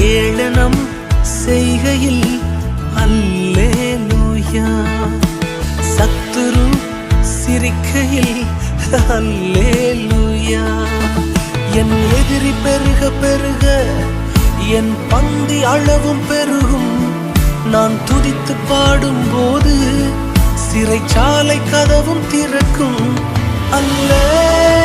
ஏளனம் செய்கையில் அல்லேலூயா, சத்துரு சிரிக்கையில் அல்லேலூயா. என் எதிரி பெருக பெருக என் பந்தி அளவும் பெருகும். நான் துதித்து பாடும்போது சிறைச்சாலை கதவும் திறக்கும். அல்லேலூயா.